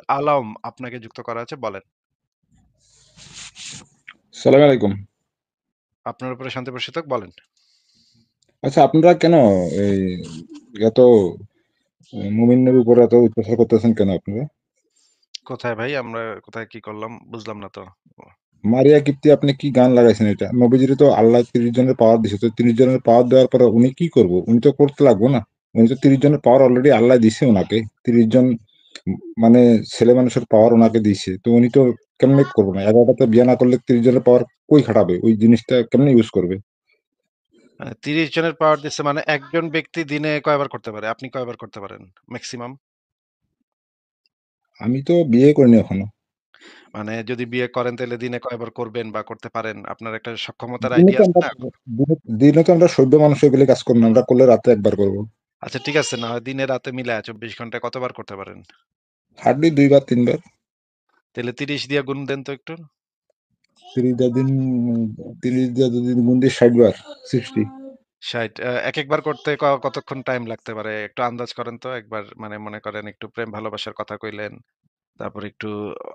আলম আপনাকে যুক্ত করা আছে, বলেন। সালাম আলাইকুম। আপনার উপরে শান্তি বর্ষিত হোক, বলেন। আচ্ছা, আপনারা কেন এই এত মুমিনের উপর এত অত্যাচার করতেছেন কেন আপনারা? কোথায় ভাই? আমরা কোথায় কি করলাম? বুঝলাম না তো। মারিয়া কিপ্তি আপনি কি গান লাগাইছেন এটা? নবীজির তো আল্লাহ 30 জনের পাওয়ার দিছে। তো 30 জনের পাওয়ার দেওয়ার পরে উনি কি করব? উনি তো করতে লাগবো না? উনি তো 30 জনের পাওয়ার অলরেডি আল্লাহ দিছে উনাকে। 30 জন মানে ছেলে মানুষের পাওয়ার উনাকে দিছে। তো উনি তো কেমনে করবো না? 11টাতে বিয়ে না করলে 30 জনের পাওয়ার কই খাটাবে? ওই জিনিসটা কেমনে ইউজ করবে? মানে ৩০ জনের পাওয়ার দিচ্ছে, মানে একজন ব্যক্তি দিনে কয়বার করতে পারে? আপনি কয়বার করতে পারেন মেক্সিমাম? আমি তো বিয়ে করিনি এখনো। মানে যদি বিয়ে করেন তাইলে দিনে কয়বার করবেন বা করতে পারেন? আপনার একটা সক্ষমতার দিনে আইডিয়া তো আছে আমরা না? দিনে তো আমরা সভ্য মানুষ এগুলি কাজ করবো না। আমরা করলে রাতে একবার করবো। আচ্ছা ঠিক আছে, না হয় দিনে রাতে মিলায়া ২৪ ঘন্টায় কতবার করতে পারেন? হার্ডলি ২ বার ৩ বার। তাইলে ৩০ দিয়ে গুণ দেন তো একটু। ৩০ টা দিন ৩০ দিয়ে যদি গুণ দিই ৬০ বার ৬০। ৬০ একেকবার করতে কতক্ষণ টাইম লাগতে পারে? একটু আন্দাজ করেন তো একবার, মানে মনে করেন একটু প্রেম ভালোবাসার কথা কইলেন, তারপর একটু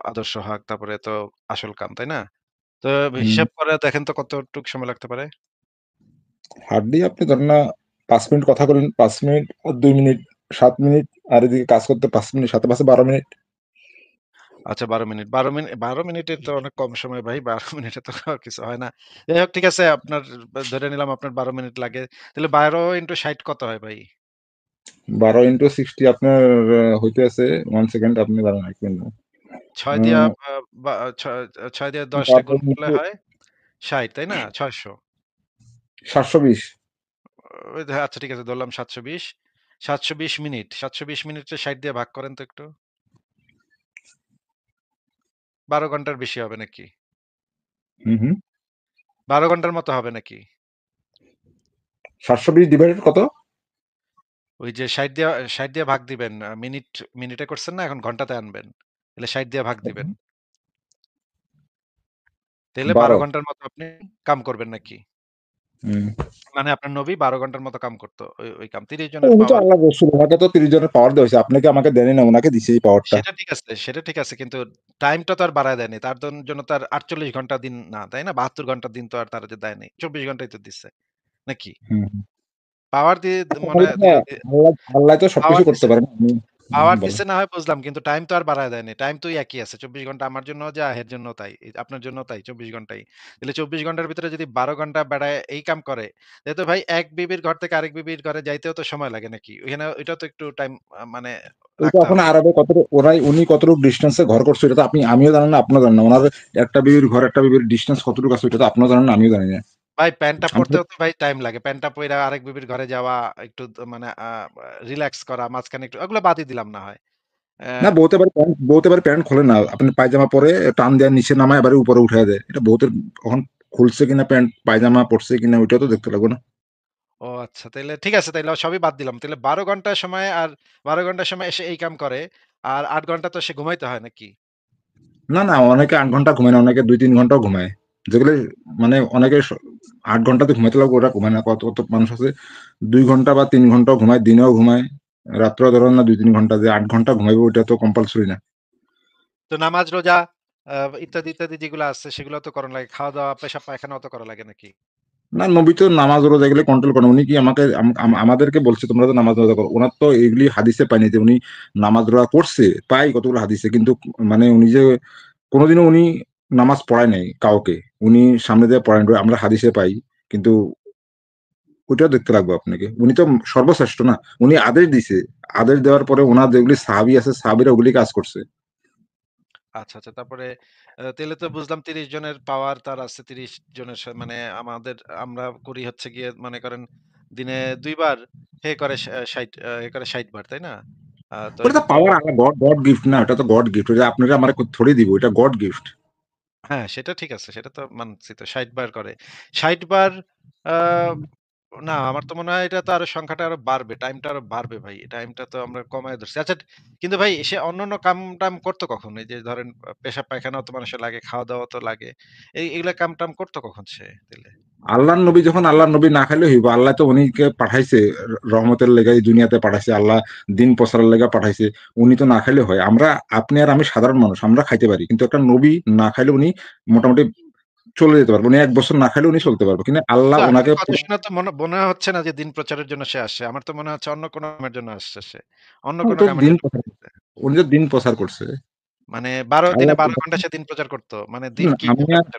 আদর্শ হক, তারপরে তো আসল কাম, তাই না? তো হুম। হিসাব করে দেখেন তো কতটুক সময় লাগতে পারে? হার্ডলি আপনি ধরেন না ৫ মিনিট কথা বলেন, ৫ মিনিট আর ২ মিনিট, ৭ মিনিট, আর এদিকে কাজ করতে ৫ মিনিট, সাথে পাশে ১২ মিনিট। আচ্ছা ১২ মিনিট। ১২ মিনিটে তো অনেক কম সময় ভাই। ১২ মিনিটে তো কিছু হয় না। যাই হোক ঠিক আছে, আপনার ধরে নিলাম আপনার ১২ মিনিট লাগে। তাহলে ১২ × ৬০ কত হয় ভাই? ১২ ইন্টু ৬০ আপনার হইতেছে ১ সেকেন্ড আপনি দাঁড়ান ১ মিনিট। ৬ আ দিয়া আ বা ৬ দিয়ে ১০ টা ১২ গুণ করলে ইন্টু হয় ৬০, তাই না? ৬০০। ৭২০। ওই আচ্ছা ঠিক আছে, ধরলাম ৭২০। ৭২০ মিনিট। ৭২০ মিনিটে ৬০ দিয়ে ভাগ করেন তো একটু। ১২ ঘন্টার বেশি হবে নাকি? হুম, হুম। ১২ ঘন্টার মতো হবে নাকি? ৭২০ ডিভাইডেড কত? ওই যে ৬০ দিয়ে ভাগ দিবেন। মিনিটে করছেন না, এখন ঘন্টাতে আনবেন। তাহলে ৬০ দিয়ে ভাগ দিবেন। তাইলে ১২ ১২। ঘন্টার মতো আপনি কাম করবেন নাকি? হুম। মানে আপনার নবী ১২ ঘন্টার মতো কাম করত। ওই কাম। ৩০ জনের উনি তো পাওয়ার। আল্লাহর রাসূল। উনাকে তো ৩০ জনের পাওয়ার দেওয়া হইছে। আপনাকে আমাকে দেনই না, উনাকে দিছে এই পাওয়ারটা। সেটা ঠিক আছে। কিন্তু টাইমটা তো আর বাড়ায় দেয়নি। তার জন্য তো আর ৪৮ ঘন্টা দিন না, তাই না? ৭২ ঘন্টা দিন তো আর তারা যে দেয় নাই। ২৪ ঘন্টাই তো দিছে। নাকি? হুম, হুম। পাওয়ার দিয়ে আচ্ছা, মনে আল্লাহ তো সবকিছু পাওয়ার করতে দিছে পারে না। পাওয়ার বলেন। দিছে না হয় বুঝলাম। কিন্তু টাইম তো আর বাড়ায় দেয়নি। টাইম তো একই আছে। ২৪ ঘন্টা আমার জন্যও যা, এর জন্যও তাই। আপনার জন্যও তাই ২৪ ঘন্টাই। তাহলে ২৪ ঘন্টার ভিতরে যদি ১২ ঘন্টা বাড়ায় এই কাম করে, তাহলে তো ভাই এক বিবির ঘর থেকে আরেক বিবির ঘরে যাইতেও তো সময় লাগে নাকি? ওইখানে ওইটাও তো একটু টাইম মানে ওইটা রাখতে এখন হবে। আরবে কতটুকু উনি কতটুকু ডিসটেন্স এ ঘর করছে এটা তো আমিও জানি না, আপনিও জানেন না। উনার একটা বিবির ঘর একটা বিবির ডিসটেন্স কতটুকু আছে এটা তো আপনিও জানেন না, আমিও জানি না। ভাই প্যান্টটা আমরা পড়তেও তো ভাই টাইম লাগে। প্যান্টটা পইড়া আরেক বিবির ঘরে যাওয়া, একটু মানে রিল্যাক্স করা, মাঝখানে একটু ওগুলো বাদই দিলাম না হয়। না, অ্যা বউতে পারে প্যান্ট খোলে না। আপনি পায়জামা পরে টান দেয়া নিচে নামায় এবারে উপরে উঠায় দেয়। এটা বউতের কখন খুলছে কিনা প্যান্ট পায়জামা পড়ছে কিনা ওইটাও তো দেখতে লাগবে না? ও আচ্ছা, তাইলে ঠিক আছে, তাইলে সবই বাদ দিলাম। তাইলে ১২ ঘন্টার সময় আর ১২ ঘন্টার সময় এসে এই কাম করে। আর ৮ ঘন্টা তো সে ঘুমাইতে হয় নাকি? না, না, অনেকে ৮ ঘন্টা ঘুমায় না, অনেকে ২-৩ ঘন্টাও ঘুমায়। যেগুলো মানে অনেকে ৮ ঘন্টাতে ঘুমাইতে লাগবে ওরা ঘুমায় না। কত মানুষ আছে ২ ঘন্টা বা ৩ ঘন্টাও ঘুমায়, দিনেও ঘুমায়। রাত্রেও ধরেন না ২-৩ ঘন্টা যে ৮ ঘন্টা ঘুমাইবে ওইটা তো কম্পালসরি না। তো নামাজ, রোজা আ ইত্যাদি যেগুলো আছে সেগুলো তো করা লাগে। খাওয়া-দাওয়া, পেশাব পায়খানাও তো করা লাগে নাকি? না, নবী তো নামাজ রোজা এগুলো কন্ট্রোল করেন। উনি কি আমাদেরকে বলছে তোমরা তো নামাজ রোজা করো। উনার তো এগুলি হাদিসে পাইনি যে উনি নামাজ রোজা করছে। পাই কতগুলো হাদিসে, কিন্তু মানে উনি যে কোনোদিনও উনি নামাজ পড়ায় নাই কাউকে। উনি সামনে দিয়ে পড়ায় নাই, আমরা হাদিসে পাই। কিন্তু ওইটাও দেখতে লাগবে আপনাকে। উনি তো সর্বশ্রেষ্ঠ না। উনি আদেশ দিছে। আদেশ দেওয়ার পরে উনার যেগুলি সাহাবী আছে সাহাবীরা ওগুলি কাজ করছে। আচ্ছা। তারপরে তাইলে তো বুঝলাম ৩০ জনের পাওয়ার তার আছে। ৩০ জনের মানে আমরা করি হচ্ছে গিয়ে মনে করেন দিনে ২ বার, হে করে ৬০ এ করে ৬০ বার, তাই না? তো ওটা তো এক্ষেত্রে পাওয়ার আল্লাহ গড গিফট না, এটা তো গড গিফট। ওটা আপনারা আমারে থোড়ি দিব। এটা গড গিফট। হ্যাঁ, সেটা ঠিক আছে। সেটা তো মানছি তো ৬০ বার করে। ৬০ বার আ না, আমার তো মনে হয় এটা তো আরো সংখ্যাটা আরো বাড়বে। টাইমটা আরো বাড়বে ভাই। টাইমটা তো আমরা কমায় ধরছি। আচ্ছা, কিন্তু ভাই সে অন্যান্য কাম-টাম করতো কখন? এই যে ধরেন পেশাব পায়খানাও তো মানুষের লাগে, খাওয়া-দাওয়া তো লাগে। এগুলা কাম-টাম করতো কখন সে তাইলে? আল্লাহর নবী যখন আল্লাহর নবী না খাইলে হইব, আল্লাহ তো উনিকে পাঠাইছে, রহমতের লেগে এই দুনিয়াতে পাঠাইছে আল্লাহ, দিন প্রচারের লেগে পাঠাইছে। উনি তো না খাইলে হয়? আমরা, আপনি আর আমি সাধারণ মানুষ, আমরা খাইতে পারি, কিন্তু একটা নবী না খাইলে উনি মোটামুটি চলে যেতে পারবে, উনি ১ বছর না খাইলে উনি চলতে পারবে, কিন্তু আল্লাহ কিন্তু আপনার ওনাকে কথা শুনে তো মনে মনে হচ্ছে না যে দিন প্রচারের জন্য সে আসছে। আমার তো মনে হচ্ছে অন্য কোনো কামের জন্য আসছে সে। অন্য উনি কোনো তো কামের দিন জন্য প্রচার, আসছে। উনি তো দিন প্রচার করছে। মানে ১২ দিনে আল্লাহ ১২ ঘন্টা সে দিন প্রচার করত। মানে দিন শুনুন, কি করে প্রচার করত?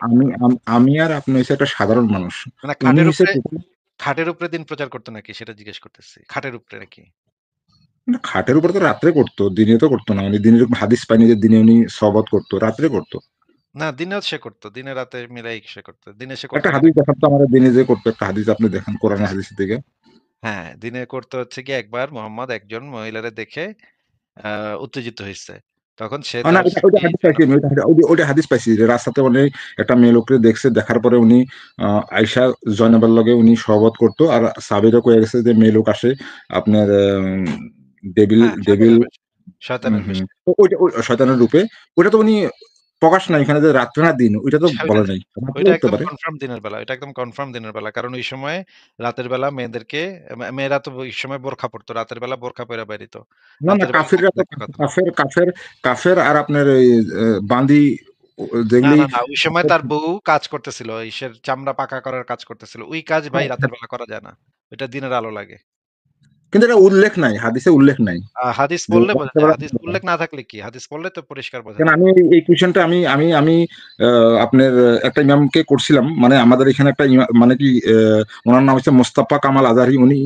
আমি আর আপনি হইছে একটা সাধারণ মানুষ। মানে উনি হইছে টোটালি, খাটের উপরে দিন প্রচার করত নাকি সেটা জিজ্ঞেস করতেছি। খাটের উপরে নাকি? না, খাটের উপর তো রাত্রে করতো, দিনে তো করতো না। উনি দিনে এরকম হাদিস পাইনি যে দিনে উনি সওবত করতো, রাত্রে করতো। না দিনেও সে করত। দিনে রাতে মিলাই সে করত। দিনে সে করত একটা কি হাদিস নাকি? দেখান তো আমাদের, দিনে যে করতো একটা হাদিস আপনি দেখান কোরআনের হাদিস থেকে। হ্যাঁ, দিনে করত হচ্ছে গিয়ে একবার মোহাম্মদ একজন মহিলারে দেখে আ উত্তেজিত হইছে। তখন সে না, তার ওইটা স্ত্রী হাদিস যেন পাইছি আমি, ওইটা হাদিস পাইছি যে রাস্তাতে উনি একটা মেয়ে লোককে দেখছে, দেখার পরে উনি আয়েশা জয়নাবের লগে উনি সহবত করতো, আর সাহাবীরা কয়ে গেছে যে মেয়ে লোক আসে আপনার ডেভিল হ্যাঁ, ডেভিল শয়তানের বেশে। শয়তানের হুম। বেশে। তো ওইটা শয়তানের রূপে, ওইটা তো উনি প্রকাশ নাই এখানে যে রাত্রে না দিন, ওইটা তো ওইটা বলে নাই। রাত্রে ওইটা উঠতে একদম পারে। কনফার্ম দিনের বেলা। এটা একদম কনফার্ম দিনের বেলা। কারণ ওই সময়ে রাতের বেলা মেয়েদেরকে মেয়েরা তো ওই সময় বোরখা পড়তো। রাতের বেলা বোরখা পইড়া বেরিত। না, না, রাতের বেলা তাকে কাফিররা তো, দেখা কত কাফের আর আপনার ওই বান্দি না, যেগুলি, না, না। ওই সময় তার বউ কাজ করতেছিল। ইসের চামড়া পাকা করার কাজ করতেছিল। ওই কাজ ভাই রাতের বেলা করা যায় না। ওইটা দিনের আলো লাগে। কিন্তু এটা উল্লেখ নাই, হাদিসে উল্লেখ নাই হাদিস যে পড়লে বোঝা যায়। রাত্রেবেলা হাদিস করতে পারে। উল্লেখ না থাকলে কি? হাদিস পড়লে তো পরিষ্কার বোঝা কেন যায়। আমি এই কোয়েশ্চেনটা আমি আমি আমি আপনার একটা ইমামকে করছিলাম, মানে আমাদের এখানে একটা মানে কি ওনার নাম হচ্ছে মোস্তাফা কামাল আজহারি, উনি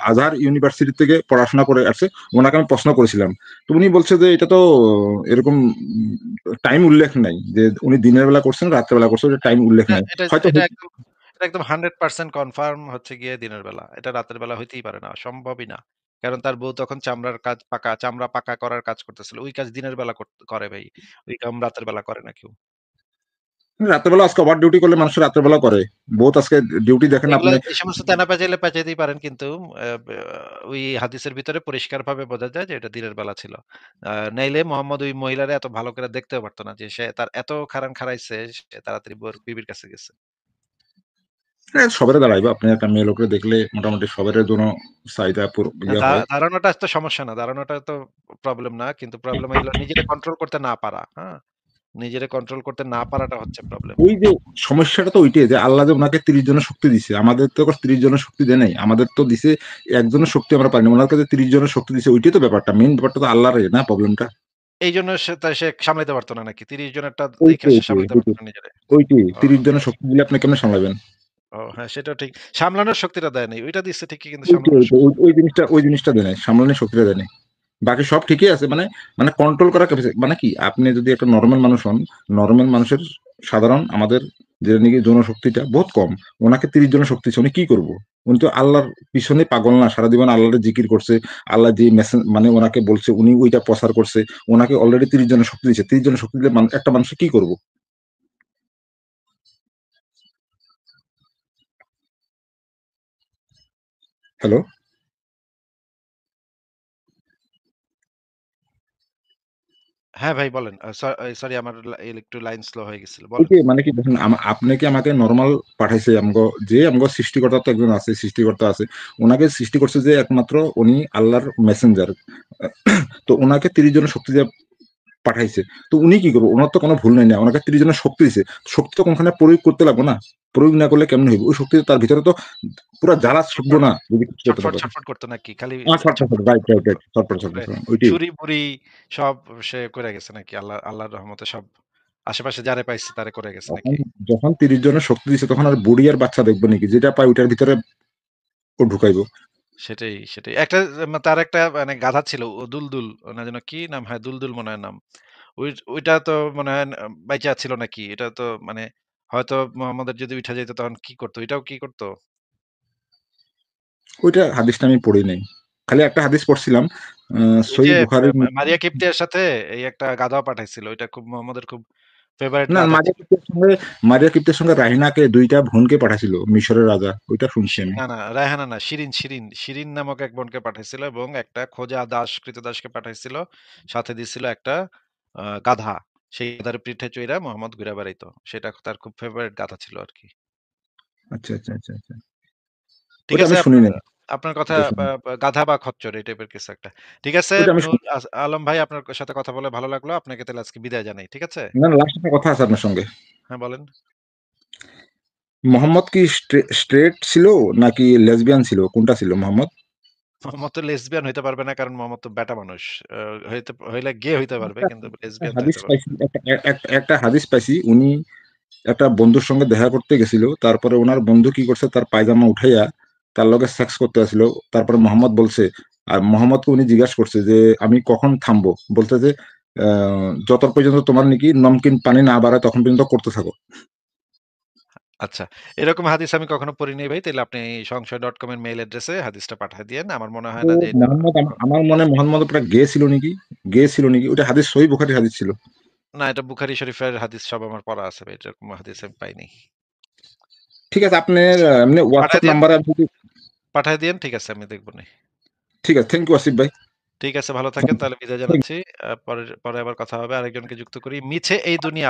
আজহার ইউনিভার্সিটি থেকে পড়াশোনা করে আসছে। ওনাকে আমি প্রশ্ন করেছিলাম, তো উনি বলছে যে এটা তো এরকম টাইম উল্লেখ নাই যে উনি দিনের বেলা করছেন রাত্রে বেলা করছেন, টাইম উল্লেখ এটা নাই। এটা হয়তো এটা একদম এটা একদম 100% কনফার্ম হচ্ছে গিয়ে দিনের বেলা। এটা রাতের বেলা হইতেই পারে না। সম্ভবই না। কারণ তার বউ তখন চামড়া পাকা করার কাজ করতেছিল। ওই কাজ দিনের বেলা করে ভাই। ওই কাম রাতের বেলা করে না কেউ। রাতের বেলা আজকে ওভার ডিউটি করলে মানুষ রাতের বেলা করে, বহুত আজকে ডিউটি দেখেন এগুলা আপনি। এই সমস্ত তেনা পেঁচাইলে পেঁচাইতেই পারেন কিন্তু আ বে ওই হাদিসের ভিতরে পরিষ্কারভাবে বোঝা যায় যে এটা দিনের বেলা ছিল। নাইলে মোহাম্মদ ওই মহিলারে এত ভালো করে দেখতেও পারত না যে সে তার এত খাড়ান খাড়াইছে সে তাড়াতাড়ি বিবির কাছে গেছে। সবারে দাঁড়াইবে, আপনি একটা মেয়ে লোকরে দেখলে মোটামুটি সবারের জন্য চাহিদা ইয়ে হয়। দাঁড়ানোটা তো সমস্যা না। দাঁড়ানোটা তো প্রবলেম না। কিন্তু প্রবলেম হইলো নিজেরে কন্ট্রোল করতে না পারা। হ্যাঁ? নিজেরে কন্ট্রোল করতে না পারাটা হচ্ছে প্রবলেম। ওই যে সমস্যাটা তো ওইটাই যে আল্লাহ যে ওনাকে ৩০ জনের শক্তি দিছে। আমাদের তো ৩০ জনের শক্তি দেয় নাই। আমাদের তো দিছে একজনের শক্তি আমরা পাইনি। উনার কাছে ৩০ জনের শক্তি দিছে। ওইটাই তো ব্যাপারটা। মেইন ব্যাপারটা তো আল্লাহর না প্রবলেমটা। এইজন্য সে সামলাইতে পারত না নাকি? ৩০ জনেরটা দেইখা ওইটাই, সে ওইটাই, সামলাইতে পারত ওইটাই, না নিজেরে। ওইটাই। ও ৩০ জনের শক্তি দিলে আপনি কেমনে সামলাবেন? হ্যাঁ, সেটাও ঠিক। সামলানোর শক্তিটা দেয় নাই। ওইটা দিচ্ছে ঠিকই কিন্তু ওইটাই, সামলানোর ওইটাই। শক্তি ওই জিনিসটা দেয় নাই। সামলানোর শক্তিটা দেয় নাই। বাকি সব ঠিকই আছে। মানে কন্ট্রোল করার ক্যাপাসিটি, মানে কি আপনি যদি একটা নরমাল মানুষ হন, নরমাল মানুষের সাধারণ আমাদের যে নাকি জনশক্তিটা বহুত কম। উনাকে ৩০ জনের শক্তি দিছে। উনি কি করব? উনি তো আল্লাহর পিছনে পাগল না। সারা জীবন আল্লাহর জিকির করছে। আল্লাহ যে মানে উনাকে বলছে উনি ওইটা প্রচার করছে। উনাকে অলরেডি ৩০ জনের শক্তি দিছে। ৩০ জনের শক্তি দিলে একটা মানুষ কি করব? হ্যালো? হ্যাঁ, ভাই বলেন। সরি আমার একটু লাইন স্লো হয়ে গেছিল। বলেন। ওইটাই, মানে কি দেখেন, আপনি কি আমাকে নরমাল পাঠাইছে আমগো সৃষ্টিকর্তা তো একজন আছে, সৃষ্টিকর্তা আছে। উনাকে সৃষ্টি করছে যে একমাত্র উনি আল্লাহর মেসেঞ্জার। তো উনাকে ৩০ জনের শক্তি দিয়ে পাঠাইছে। তো উনি কি করবে? উনার তো কোনো ভুল নাই না। উনাকে ৩০ জনের শক্তি দিছে। শক্তি তো কোনখানে প্রয়োগ করতে লাগবে না? প্রয়োগ না করলে কেমনে হইব? ওই শক্তি তো তার ভিতরে তো পুরা জ্বালা ছুটবো ছটফট, না যদি কিছু করতে না ছটফট, পারে। ছটফট করত নাকি? খালি ছটফট, ছটফট, রাইট, ছটফট রাইট, করত। রাইট। ছটফট, করে ছটফট, ওইটাই। ছুরি-বুড়ি সব সে করে গেছে নাকি? আল্লাহর রহমতে সব আশেপাশে যারে পাইছে তারে করে গেছে তখন নাকি? যখন ৩০ জনের শক্তি দিছে তখন আর বুড়ি আর বাচ্চা দেখবে নাকি? যেটা পায় ওইটার ভিতরে ও ঢুকাইবো। সেটাই। তার একটা মানে গাধা ছিল দুলদুল না যেন কি নাম? হ্যাঁ, দুলদুল মনে হয় নাম। ওইটা তো মনে হয় বাইচা ছিল নাকি? এটা তো মানে হয়তো মোহাম্মদের যদি উইঠা যাইত তখন কি করত? এটাও কি করত? ওইটা হাদিসটা আমি পড়ি নাই। খালি একটা হাদিস পড়ছিলাম। ওই যে সহিহ বুখারীর মারিয়া কিপ্টিয়ার সাথে এই একটা গাধাও পাঠাইছিল। ওইটা খুব মোহাম্মদের খুব ফেভারাইট না, গাধা ছিল। মারিয়া কিপ্টের সঙ্গে রাহিনাকে ২ টা বোনকে পাঠাইছিল মিশরের রাজা। ওইটা শুনছি আমি। না, রায়হানা না, শিরিন নামক এক বোনকে পাঠাইছিল এবং একটা খোজা দাস, কৃতদাসকে পাঠাইছিল। সাথে দিছিল একটা গাধা। সেই গাধার পিঠে চইড়া মোহাম্মদ ঘুইরা বেড়াইতো। সেটা তার খুব ফেভারাইট গাধা ছিল আরকি। আচ্ছা, আচ্ছা, আচ্ছা, আচ্ছা। ঠিক ওইটা আছে? আমি শুনি নাই। আপনার কথা ওটা শুনি গাধা বা খচ্চর এই টাইপের কিছু একটা। ঠিক আছে ওইটা আমি নূর শুনি আলম ভাই, আপনার সাথে কথা বলে ভালো লাগলো। আপনাকে তাহলে আজকে বিদায় জানাই। ঠিক আছে? না, না, লাস্ট একটা কথা আছে আপনার সঙ্গে। হ্যাঁ, বলেন। মোহাম্মদ কি স্ট্রেট ছিল নাকি লেসবিয়ান ছিল? কোনটা ছিল মোহাম্মদ? মোহাম্মদ তো লেসবিয়ান হইতে পারবে না, কারণ মোহাম্মদ তো ব্যাটা মানুষ। হইলে গে হইতে পারবে, একটা কিন্তু একটা লেসবিয়ান তো হাদিস হইতে পারবে পাইছি, না। একটা হাদিস পাইছি, উনি একটা বন্ধুর সঙ্গে দেখা করতে গেছিল। তারপরে উনার বন্ধু কি করছে, তার পায়জামা উঠাইয়া তার লগে সেক্স করতে আসছিল। তারপরে মোহাম্মদ বলছে, আর মোহাম্মদকে উনি জিজ্ঞাসা করছে যে আমি কখন থামবো? বলতে যে যত পর্যন্ত তোমার নাকি নমকিন পানি না বাড়ায় তখন পর্যন্ত করতে থাকো। আচ্ছা। এরকম হাদিস আমি কখনো পড়িনি ভাই। তাইলে আপনি সংশয়.com এর মেইল অ্যাড্রেসে হাদিসটা পাঠায় দিয়েন। আমার মনে হয় তো না যে এটা মোহাম্মদ আমার মনে হয় মোহাম্মদ পুরা গে ছিল নাকি, গে ছিল নাকি? ওটা হাদিস সহি বুখারী হাদিস ছিল। না, এটা বুখারী শরীফের হাদিস সব আমার পড়া আছে ভাই। এরকম হাদিস আমি পাইনি। ঠিক আছে, আপনার এমনি পাঠায় হোয়াটসঅ্যাপ দিয়েন, নাম্বারে পাঠায় দিয়েন। ঠিক আছে, আমি দেখবনি। ঠিক আছে, থ্যাংক ইউ আসিফ ভাই। ঠিক আছে, ভালো থাকেন। তাহলে বিদায় জানাচ্ছি। পরে পরে আবার কথা হবে। আরেকজনকে যুক্ত করি। মিছে এই দুনিয়া